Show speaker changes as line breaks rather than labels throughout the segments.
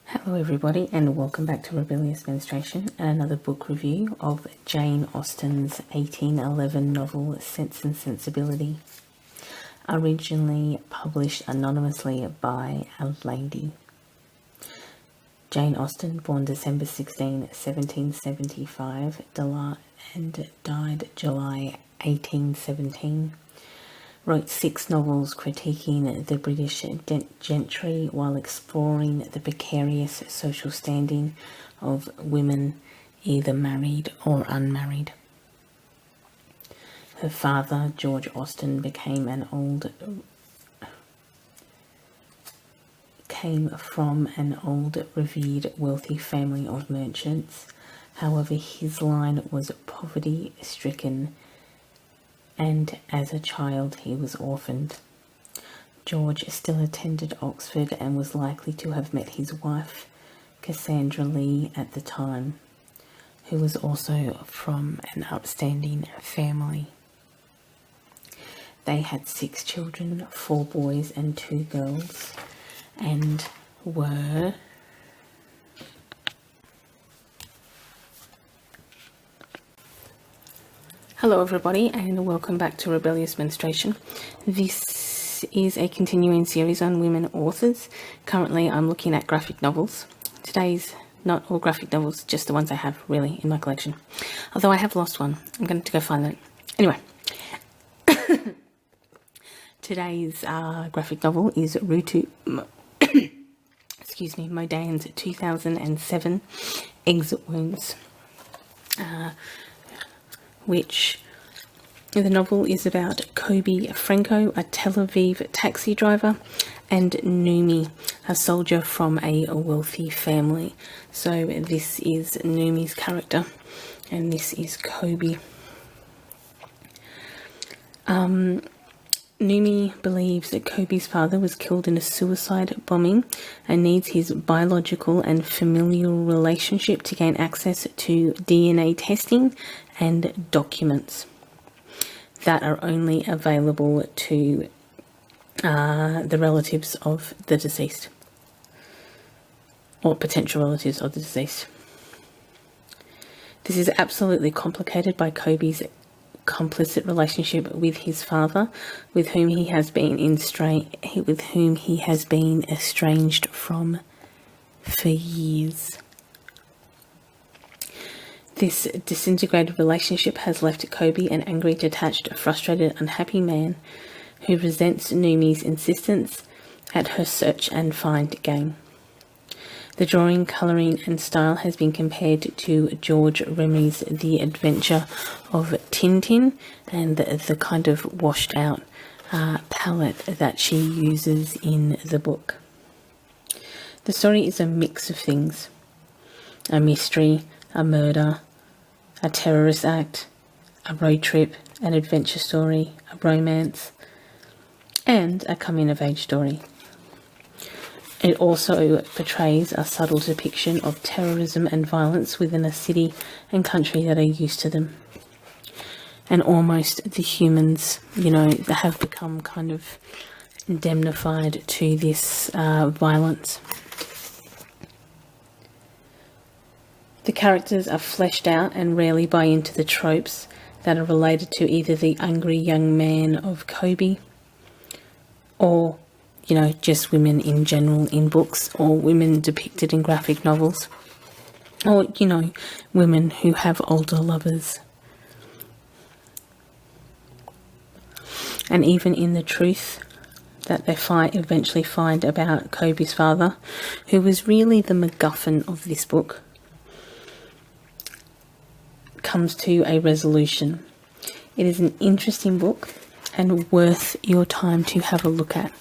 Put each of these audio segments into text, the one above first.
Hello everybody and welcome back to Rebellious Menstruation and another book review of Jane Austen's 1811 novel Sense and Sensibility, originally published anonymously by a lady. Jane Austen, born December 16, 1775 and died July 1817. Wrote 6 novels critiquing the British gentry while exploring the precarious social standing of women either married or unmarried. Her father, George Austen, came from an old, revered, wealthy family of merchants. However, his line was poverty-stricken, and as a child he was orphaned. George still attended Oxford and was likely to have met his wife, Cassandra Lee, at the time, who was also from an upstanding family. They had 6 children, 4 boys and 2 girls, and were Hello everybody and welcome back to Rebellious Menstruation. This is a continuing series on women authors. Currently I'm looking at graphic novels. Today's not all graphic novels, just the ones I have really in my collection. Although I have lost one. I'm going to go find that. Anyway. Today's graphic novel is Modan's 2007 Exit Wounds. Which the novel is about Kobe Franco, a Tel Aviv taxi driver, and Numi, a soldier from a wealthy family. So this is Numi's character, and this is Kobe. Numi believes that Kobe's father was killed in a suicide bombing and needs his biological and familial relationship to gain access to DNA testing and documents that are only available to the relatives of the deceased, or potential relatives of the deceased. This is absolutely complicated by Kobe's complicit relationship with his father, with whom he has been estranged from for years. This disintegrated relationship has left Kobe an angry, detached, frustrated, unhappy man who resents Numi's insistence at her search and find game. The drawing, colouring and style has been compared to George Remy's The Adventure of Tintin and the kind of washed out palette that she uses in the book. The story is a mix of things: a mystery, a murder, a terrorist act, a road trip, an adventure story, a romance, and a coming-of-age story. It also portrays a subtle depiction of terrorism and violence within a city and country that are used to them. And almost the humans, that have become kind of indemnified to this violence. The characters are fleshed out and rarely buy into the tropes that are related to either the angry young man of Kobe or just women in general in books, or women depicted in graphic novels, or, women who have older lovers. And even in the truth that they eventually find about Kobe's father, who was really the MacGuffin of this book, comes to a resolution. It is an interesting book and worth your time to have a look at.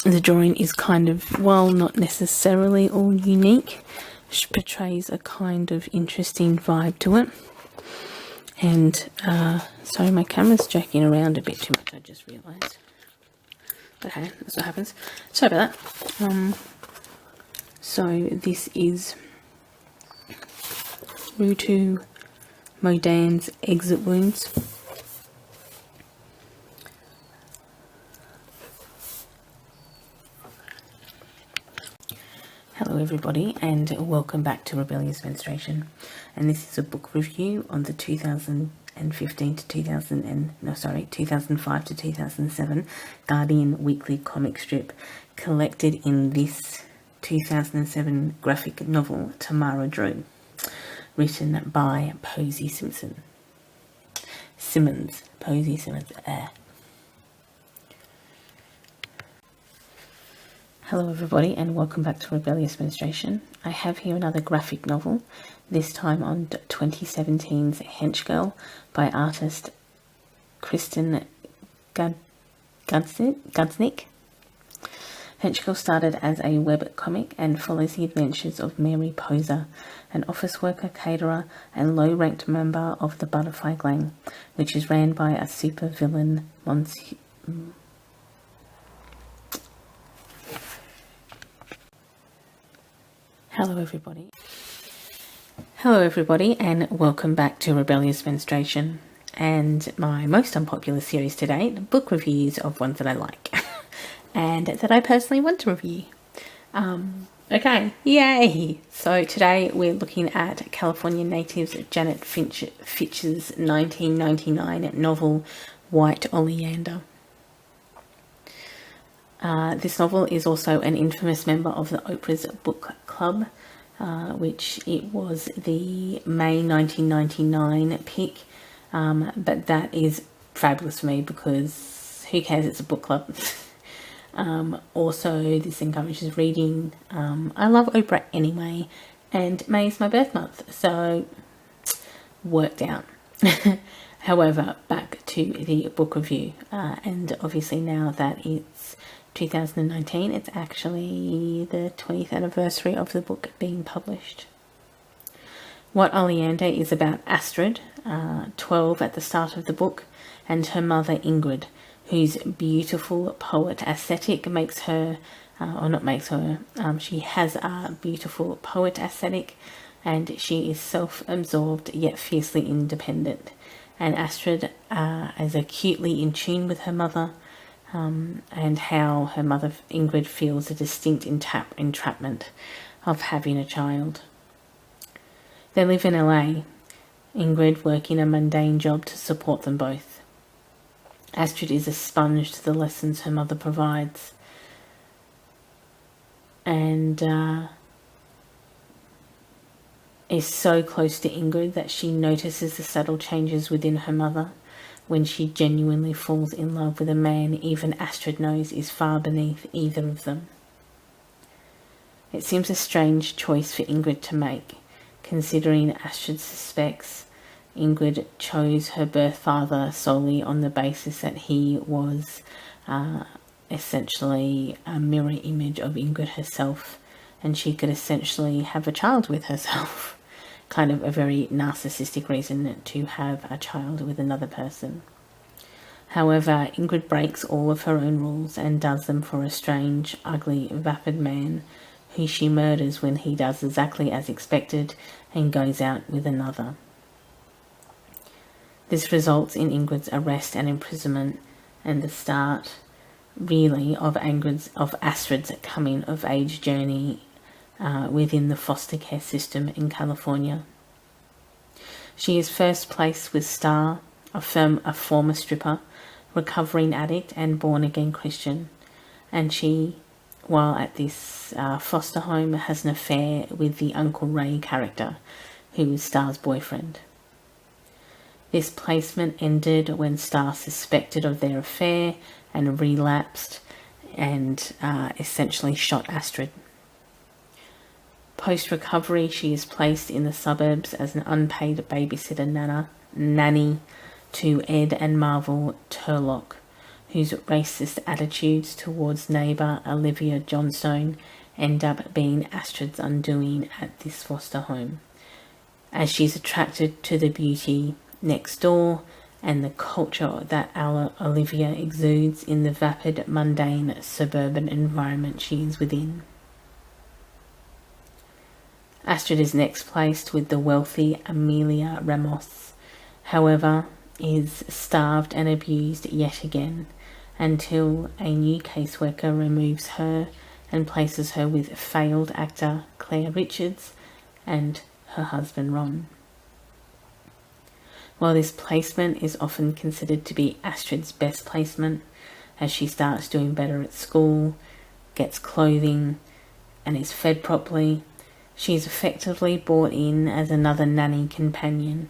The drawing is kind of, while not necessarily all unique, portrays a kind of interesting vibe to it. And, sorry, my camera's jerking around a bit too much, I just realised. Okay, that's what happens. Sorry about that. So this is Modan's Exit Wounds. Hello everybody and welcome back to Rebellious Menstruation, and this is a book review on the 2005 to 2007 Guardian weekly comic strip collected in this 2007 graphic novel Tamara Drew, written by Posey Simmons. Hello everybody and welcome back to Rebellious Menstruation. I have here another graphic novel, this time on 2017's Hench Girl by artist Kristen Gudsnick. Hench Girl started as a web comic and follows the adventures of Mary Poser, an office worker, caterer and low-ranked member of the Butterfly Gang, which is ran by a supervillain Hello everybody and welcome back to Rebellious Menstruation and my most unpopular series today, book reviews of ones that I like and that I personally want to review. Okay, yay! So today we're looking at California natives Janet Fitch's 1999 novel White Oleander. This novel is also an infamous member of the Oprah's Book Club, which it was the May 1999 pick, but that is fabulous for me because who cares, it's a book club. Also, this encourages reading. I love Oprah anyway, and May is my birth month, so worked out. However, back to the book review, and obviously now that it's 2019, it's actually the 20th anniversary of the book being published. What Oleander is about Astrid, 12 at the start of the book, and her mother Ingrid, whose beautiful poet aesthetic makes her, she has a beautiful poet aesthetic, and she is self-absorbed yet fiercely independent. And Astrid is acutely in tune with her mother, and how her mother Ingrid feels a distinct entrapment of having a child. They live in LA, Ingrid working a mundane job to support them both. Astrid is a sponge to the lessons her mother provides, and is so close to Ingrid that she notices the subtle changes within her mother when she genuinely falls in love with a man even Astrid knows is far beneath either of them. It seems a strange choice for Ingrid to make, considering Astrid suspects Ingrid chose her birth father solely on the basis that he was essentially a mirror image of Ingrid herself, and she could essentially have a child with herself. Kind of a very narcissistic reason to have a child with another person. However, Ingrid breaks all of her own rules and does them for a strange, ugly, vapid man who she murders when he does exactly as expected and goes out with another. This results in Ingrid's arrest and imprisonment and the start, really, of Astrid's coming-of-age journey within the foster care system in California. She is first placed with Star, a former stripper, recovering addict and born-again Christian, and she, while at this foster home, has an affair with the Uncle Ray character, who is Star's boyfriend. This placement ended when Star suspected of their affair and relapsed and essentially shot Astrid. Post-recovery, she is placed in the suburbs as an unpaid babysitter nanny to Ed and Marvel Turlock, whose racist attitudes towards neighbour Olivia Johnstone end up being Astrid's undoing at this foster home, as she's attracted to the beauty next door and the culture that Olivia exudes in the vapid, mundane, suburban environment she is within. Astrid is next placed with the wealthy Amelia Ramos, however, is starved and abused yet again until a new caseworker removes her and places her with failed actor Claire Richards and her husband Ron. While this placement is often considered to be Astrid's best placement, as she starts doing better at school, gets clothing, and is fed properly, she is effectively brought in as another nanny companion,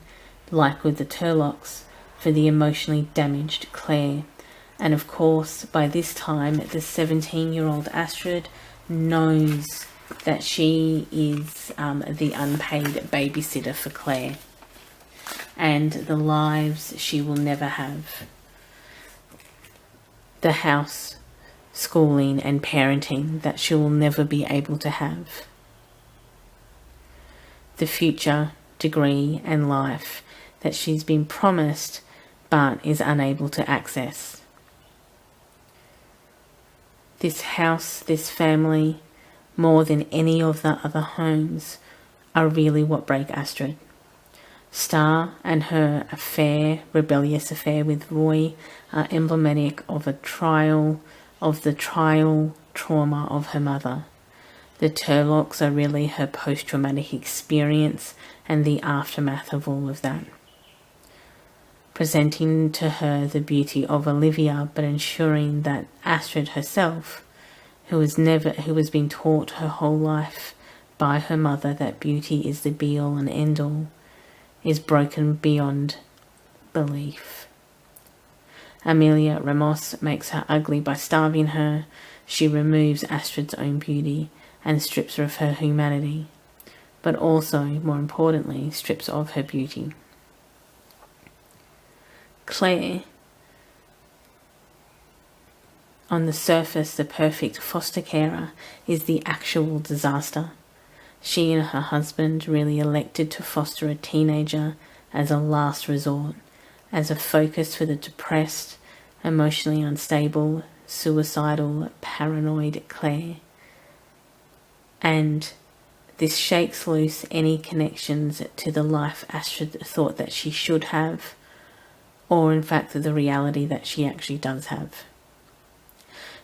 like with the Turlocks, for the emotionally damaged Claire. And of course, by this time, the 17-year-old Astrid knows that she is the unpaid babysitter for Claire, and the lives she will never have. The house, schooling and parenting that she will never be able to have. The future, degree and life that she's been promised but is unable to access. This house, this family, more than any of the other homes, are really what break Astrid. Star and her rebellious affair with Roy, are emblematic of the trial trauma of her mother. The Turlocks are really her post-traumatic experience and the aftermath of all of that. Presenting to her the beauty of Olivia, but ensuring that Astrid herself, who has been taught her whole life by her mother that beauty is the be-all and end-all, is broken beyond belief. Amelia Ramos makes her ugly by starving her. She removes Astrid's own beauty and strips her of her humanity, but also, more importantly, strips her of her beauty. Claire, on the surface the perfect foster carer, is the actual disaster. She and her husband really elected to foster a teenager as a last resort, as a focus for the depressed, emotionally unstable, suicidal, paranoid Claire. And this shakes loose any connections to the life Astrid thought that she should have, or in fact the reality that she actually does have.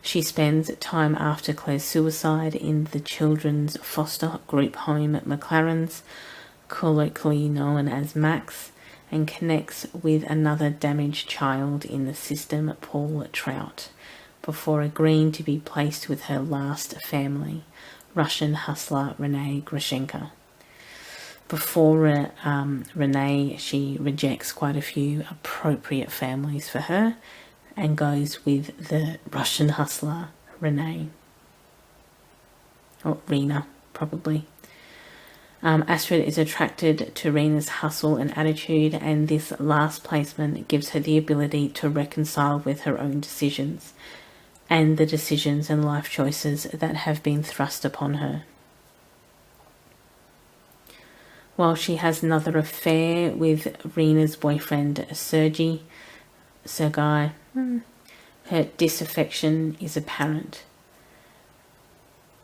She spends time after Claire's suicide in the children's foster group home at McLaren's, colloquially known as Max, and connects with another damaged child in the system, Paul Trout, before agreeing to be placed with her last family, Russian hustler Renee Grushenka. Before Renee, she rejects quite a few appropriate families for her and goes with the Russian hustler Renee. Or Rena, probably. Astrid is attracted to Rena's hustle and attitude, and this last placement gives her the ability to reconcile with her own decisions and the decisions and life choices that have been thrust upon her. While she has another affair with Rena's boyfriend Sergei, her disaffection is apparent.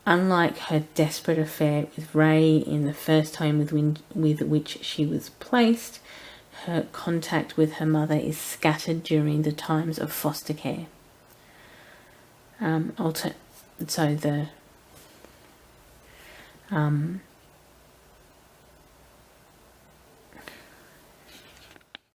Unlike her desperate affair with Ray in the first home with which she was placed, her contact with her mother is scattered during the times of foster care.